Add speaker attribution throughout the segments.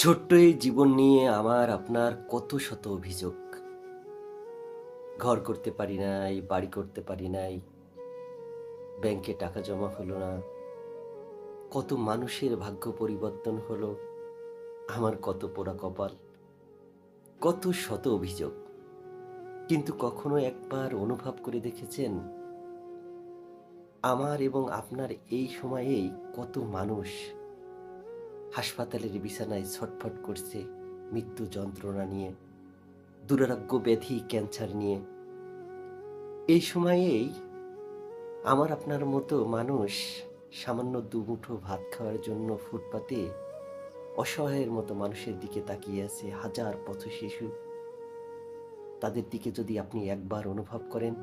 Speaker 1: ছোট্ট এই জীবন নিয়ে আমার আপনার কত শত অভিযোগ। ঘর করতে পারি নাই, বাড়ি করতে পারি নাই, ব্যাংকে টাকা জমা হলো না। কত মানুষের ভাগ্য পরিবর্তন হলো, আমার কত পোড়া কপাল। কত শত অভিযোগ। কিন্তু কখনো একবার অনুভব করে দেখেছেন, আমার এবং আপনার এই সময়েই কত মানুষ হাসপাতালের বিছানায় ছটফট করছে মৃত্যু যন্ত্রণা নিয়ে, দুরারোগ্য ব্যাধি ক্যান্সার নিয়ে। এই সময়েই আমার আপনার মতো মানুষ সামান্য দুমুঠো ভাত খাওয়ার জন্য ফুটপাতে অসহায়ের মতো মানুষের দিকে তাকিয়ে আছে হাজার পথ শিশু। তাদের দিকে যদি আপনি একবার অনুভব করেন,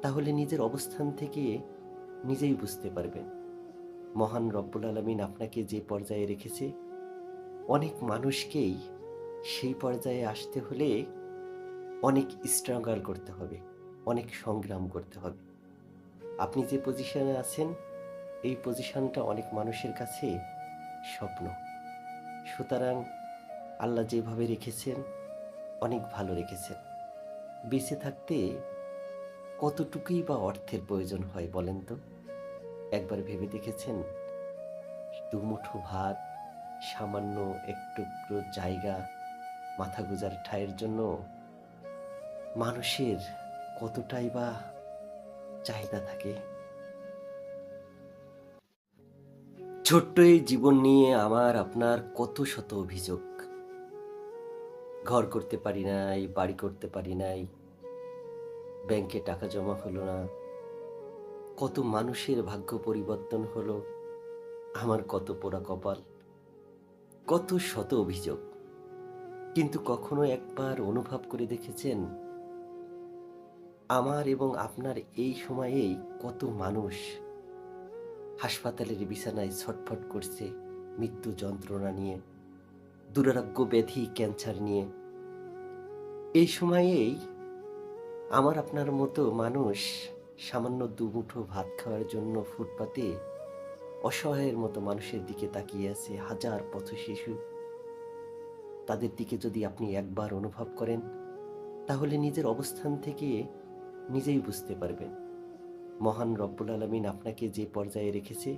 Speaker 1: তাহলে নিজের অবস্থান থেকে নিজেই বুঝতে পারবেন মহান রব্বুল আলামিন আপনাকে যে পর্যায়ে রেখেছে, অনেক মানুষকেই সেই পর্যায়ে আসতে হলে অনেক স্ট্রাগল করতে হবে, অনেক সংগ্রাম করতে হবে। আপনি যে পজিশনে আছেন, এই পজিশনটা অনেক মানুষের কাছে স্বপ্ন। সুতরাং আল্লাহ যেভাবে রেখেছেন, অনেক ভালো রেখেছেন। বেঁচে থাকতে কতটুকুই বা অর্থের প্রয়োজন হয় বলেন তো? একবার ভেবে দেখেছেন? দুমুঠো ভাত, সামান্য একটুকরো জায়গা, মাথা গোঁজার ঠাঁইয়ের জন্য মানুষের কতটাই বা চাহিদা থাকে। ছোট্ট এই জীবন নিয়ে আমার আপনার কত শত অভিযোগ। ঘর করতে পারি নাই, বাড়ি করতে পারি নাই, ব্যাংকে টাকা জমা হলো না। কত মানুষের ভাগ্য পরিবর্তন হলো, আমার কত পোড়া কপাল। কত শত অভিযোগ। কিন্তু কখনো একবার অনুভব করে দেখেছেন, আমার এবং আপনার এই সময়েই কত মানুষ হাসপাতালের বিছানায় ছটফট করছে মৃত্যু যন্ত্রণা নিয়ে, দুরারোগ্য ব্যাধি ক্যান্সার নিয়ে। এই সময়েই আমার আপনার মতো মানুষ সামান্য দুমুঠো ভাত খাওয়ার জন্য ফুটপাতে অসহায়ের মতো মানুষের দিকে তাকিয়ে আছে হাজার পথ শিশু। তাদের দিকে যদি আপনি একবার অনুভব করেন, তাহলে নিজের অবস্থান থেকে নিজেই বুঝতে পারবেন মহান রব্বুল আলামিন আপনাকে যে পর্যায়ে রেখেছে,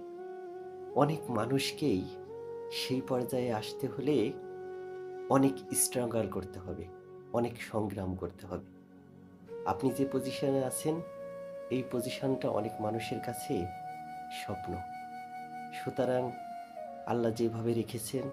Speaker 1: অনেক মানুষকেই সেই পর্যায়ে আসতে হলে অনেক স্ট্রাগল করতে হবে, অনেক সংগ্রাম করতে হবে। আপনি যে পজিশনে আছেন, এই পজিশনটা অনেক মানুষের কাছে স্বপ্ন। সুতরাং আল্লাহ যেভাবে রেখেছেন,